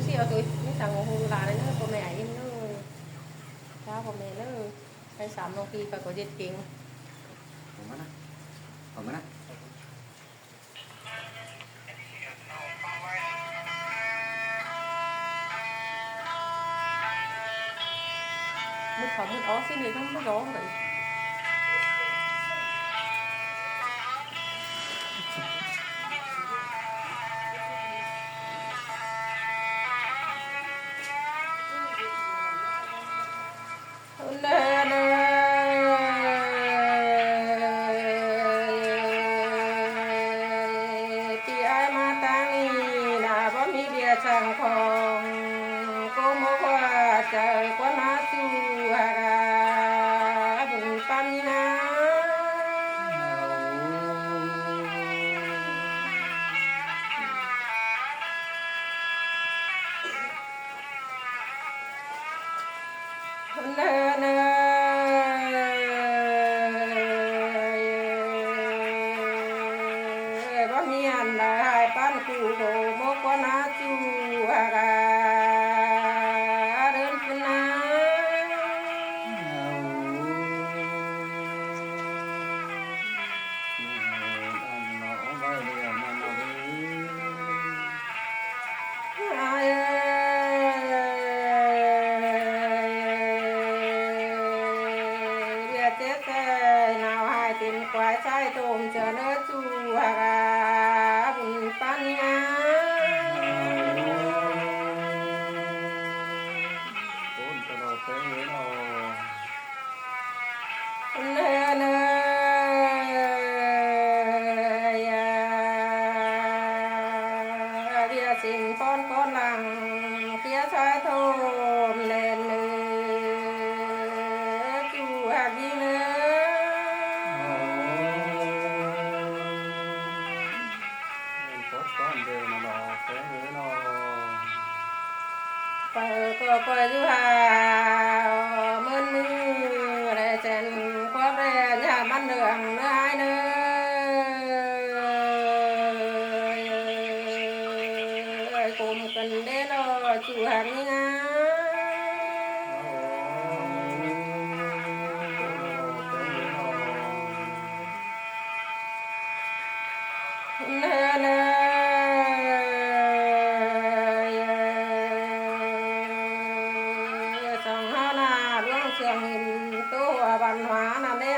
xíu tôi mớiสั่งhù là đấy nữa cô mẹ em nữa sao cô mẹ nữa hay sắm nó khi phải có dịch kính không mất mức phẩm mức ó xin thì không mức ó vậy sang phong cô mô qua trời quá ná chu hà bụng pan nha nè nè bao nhiêu là hai pan cụ hồ mô quá ná chu nào hai tiền quái sai tôm chờ nữa chu hà bùn pan nha nè nè bia xin con làng phía sai thôm lên chu hà đi nữa coi du hà mơn mưa để chèn qua về nhà ban đường nữa hai nữa cùng cần đến nó chủ hàng đi nga nè nè trường hình tô văn hóa là đây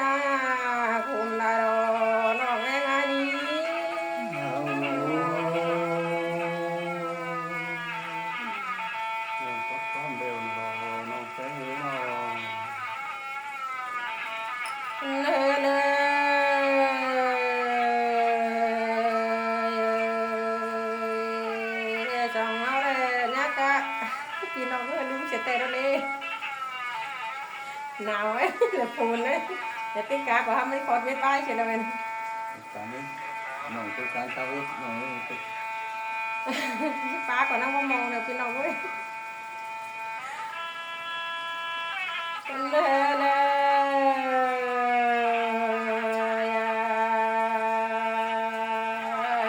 cùng là đồ nó nghe ngay đi nè nè chồng áo đây nhát cả thì nó cứ đúng sẽ tê đó đi nào ấy là phun đấy để tất cả của hắn mới khó biết vai chỉ là mình nòng tôi cán tao biết nòng ba của nó mong mong được cái nòng ấy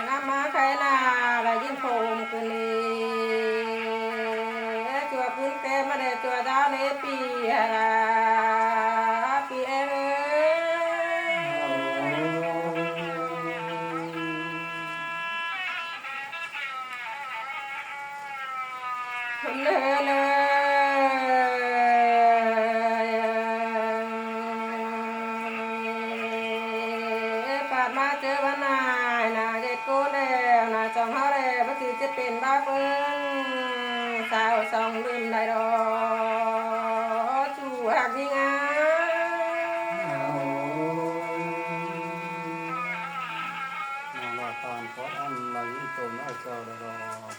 nam má khai là diên phồng cứ nè chùa cứ kem mà để chùa giáo nè pi nè nè bạn ma chơi bạn này là dệt cô đèo là chồng họ đèo bất cứ chết tiền ba phương sao xong đêm này đó chủ hàng đi nga toàn có ăn lấy tôm nó chờ rồi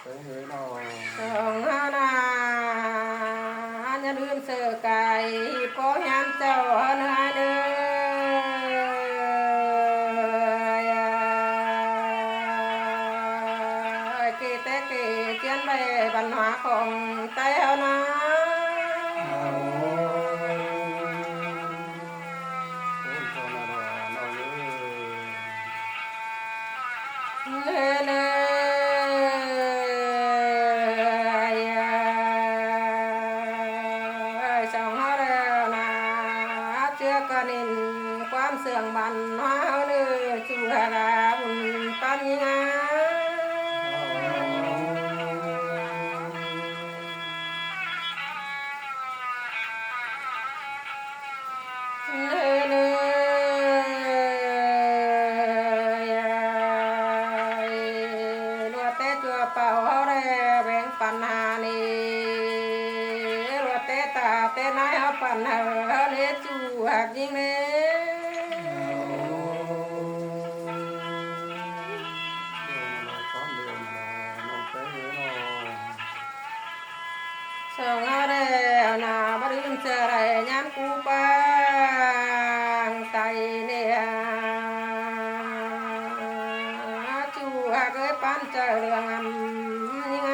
cái thế nào chồng na nhân lươn sờ cài có nhăn trầu hơn hai đứa kê té kê chén bè văn hóaของtay hơn na nè nè รื่องบันว้าวเนื้อชัวกาบุญปัญญาเนื้อรัวเตจัวเป่าเขาได้แบ่งปันหานี่รัวเตตาเตนายเขาปันหาเนื้อชัวยิ่งเนื้สองเอาได้นาบริมเจอไรย้ำกูปังไตเนี่ยชัวเคยปันเจอเรื่องยังไง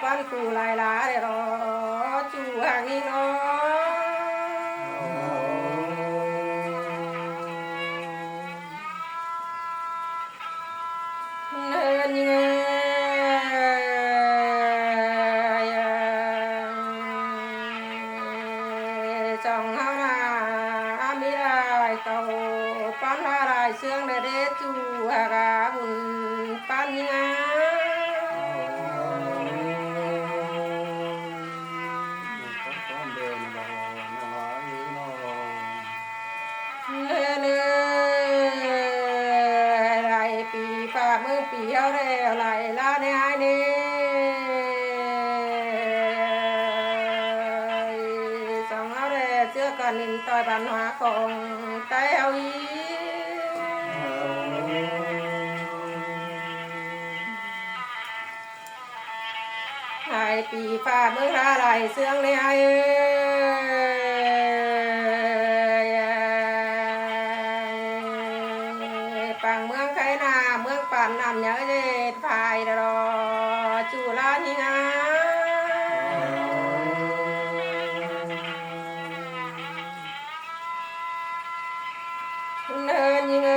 ปันกูลายลาเดรอจูหางิโนเนินเงยจังหานามีรายเก่าปันหารายเสื่องเดเดจูหากาบุญปันงาปีเอาแล้วไหลลาในไอ้นี่สองเอาแล้วเชื่อกันนินต่อยปัญหาของใจเอาอีไอ้ปีฟ้าเมื่อไรเสื่องในไอ้ปังเมืองไข่นาเมืองป่านนำเยอะเด็ดพายรอจูลาหิงาเดินยังไง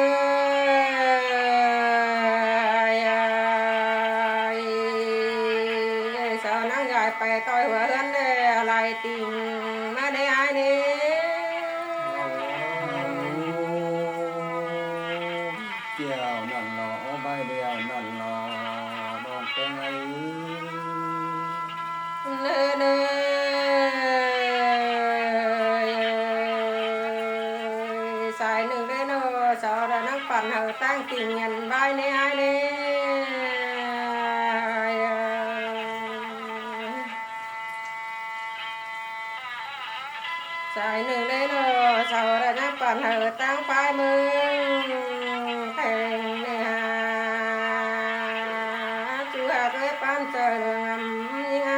สาวนั่งใหญ่ไปต่อยหัวเฮือนเลยอะไรติ่งมาในไอ้นี่เกี่ยวนั่นหรอใบเดียวนั่นหรอมองเป็นไงเนื้อเนื้อสายหนึ่งได้เนอสาวระนักปั่นเหอตั้งติ่งเงินใบในไอ้นี่สายหนึ่งได้เนอสาวระนักปั่นเหอตั้งปลายมือแข่งเนี่ย ปันเจอเรื่องยังไง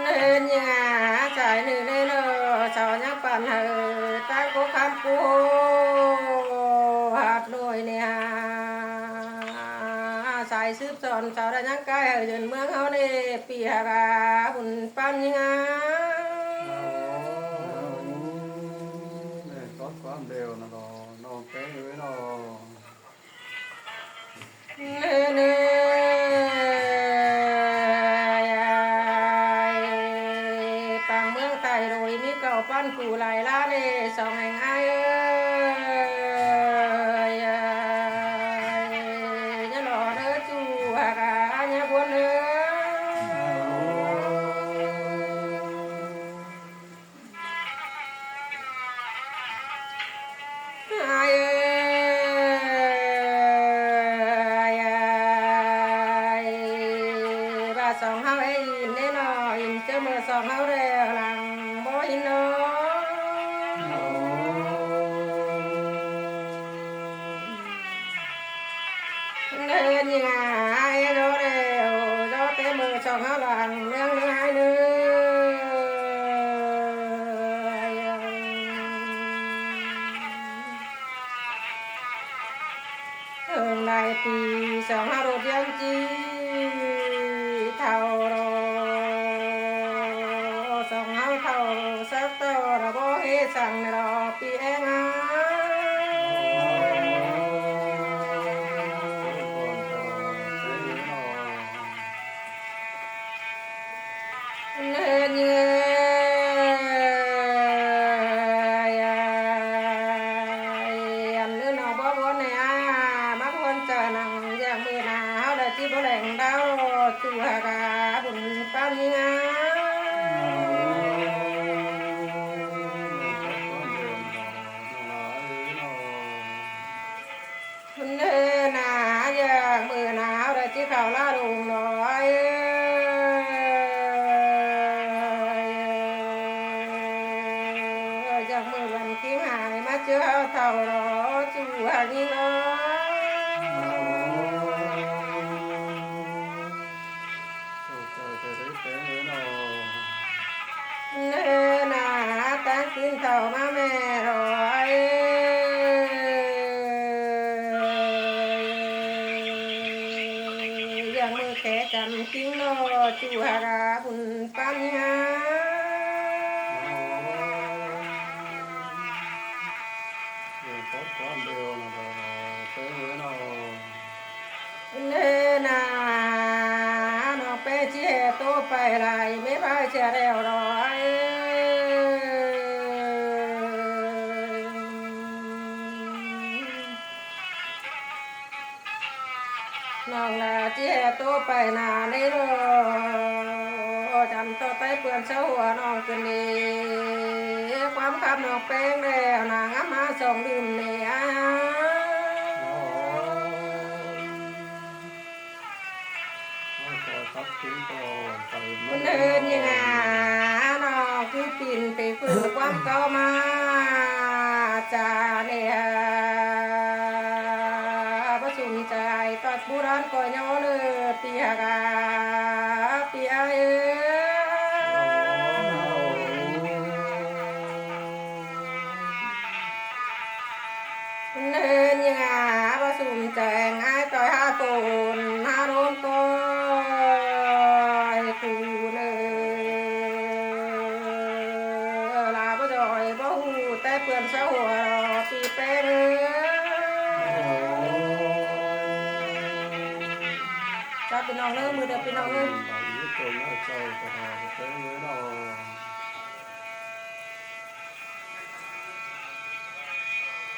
เนินยังไงใจหนึ่งได้เนอชาวนักปั่นเหอตั้งกูคำกูหัดหน่วยเนี่ยสายสืบสอนชาวได้นักกายจนเมืองเขาเนี่ยปีหากาบุญปันยังไงความเร็วนะรอน้องแก้ไว้รอเนื้อเนื้อปังเมืองไทยโดยมีเก่าปั้นกูไหลล้าเล่สองแห่งไอ้เนี่ยหล่อเด้อจูหากาเนี่ยบนเนื้อสองเฮาไอ้ยินแน่นอนยินเจอเมื่อสองเฮาได้หลังบ่ยินเนาะเดินยังไงโดเร็วโดเตมือสองเฮาหลังเรื่องนี้ให้เนื้อ ปีสองห้ารถยังจีเท่ารอสองห้าเท่าสักเต่าระบเฮสั่งรอปีเองอ่ะเนยเนยอันนี้น้องบ่บ่เนี่ยมาคนจะนั่งอย่างมือหนาวได้ที่บ่แหลงดาวจัวกาบุญปานนี้ เนื้อหนาอย่างมือหนาวได้ที่เขาลาลุงน้อยจากมือวันกิ้งหายมาเจอเท่ารอจูหายิ่งน้อยเนื้อหนาตั้งขึ้นเท่ามาแม่รอยอย่างมือแค่จำกิ้งนอจูหาราบุญปัญญาเนื้อหนาน้องไปเชี่ยโตไปไรไม่ไปเชี่ยแล้วรอยน้องลาเชี่ยโตไปนาในรอจำต่อไปเปื่อนเสาหัวน้องกันดีความคำน้องแป้งแล้วนางมาส่งดื่มเนี่ยคนเดินยังไงน้องคือปิ่นไปฝึกความเก่ามาจาเนี่ยประสุมใจตัดบุรันก่อยย้อนเปียกาเปียเนินยังไงประสุมแจงไอ้ต่อยหาตูนหาโดนตัวกูเนลาบ่จอยบ่หูแต่เปื่อนเสาหัวปีแป้งจับพี่น้องเนื้อมือเดียวพี่น้องเนื้อ